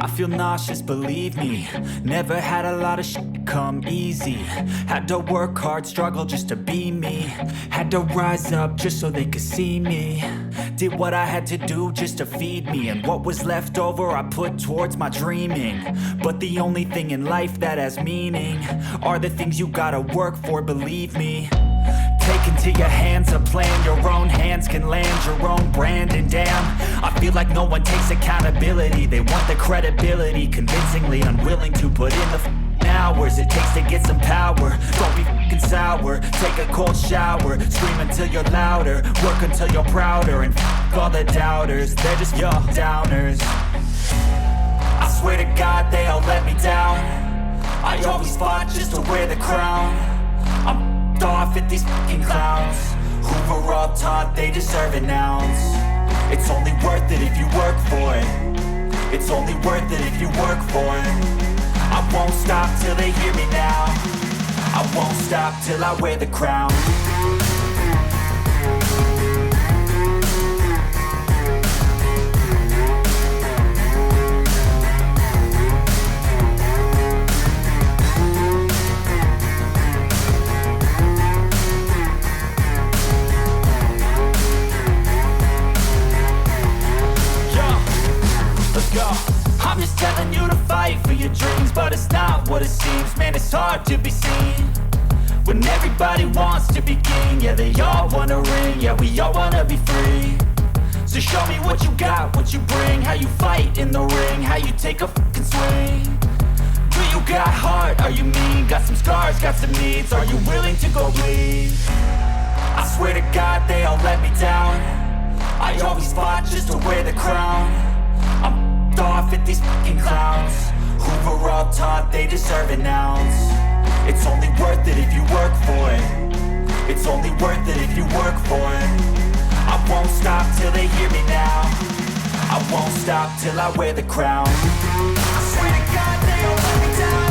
I feel nauseous, believe me. Never had a lot of shit come easy. Had to work hard, struggle just to be me. Had to rise up just so they could see me. Did what I had to do just to feed me. And what was left over I put towards my dreaming. But the only thing in life that has meaning are the things you gotta work for, believe me. Take into your hands a plan. Your own hands can land your own brand. And damn, I feel like no one takes accountability. They want the credibility, convincingly unwilling to put in the hours it takes to get some power. Don't be f***ing sour. Take a cold shower. Scream until you're louder. Work until you're prouder. And f*** all the doubters, they're just your downers. I swear to God they all let me down. I always fought just to wear the crown. I'm off at these fucking clowns who were all taught they deserve an ounce. It's only worth it if you work for it. It's only worth it if you work for it. I won't stop till they hear me now. I won't stop till I wear the crown. I'm just telling you to fight for your dreams, but it's not what it seems. Man, it's hard to be seen when everybody wants to be king. Yeah, they all wanna ring, yeah, we all wanna be free. So show me what you got, what you bring, how you fight in the ring, how you take a fucking swing. Do you got heart, are you mean? Got some scars, got some needs, are you willing to go bleed? I swear to God they all let me down. I always fought just to wear the crown. I'm off at these fucking clowns who were all taught they deserve an ounce. It's only worth it if you work for it. It's only worth it if you work for it. I won't stop till they hear me now. I won't stop till I wear the crown. I swear to God they all let me down.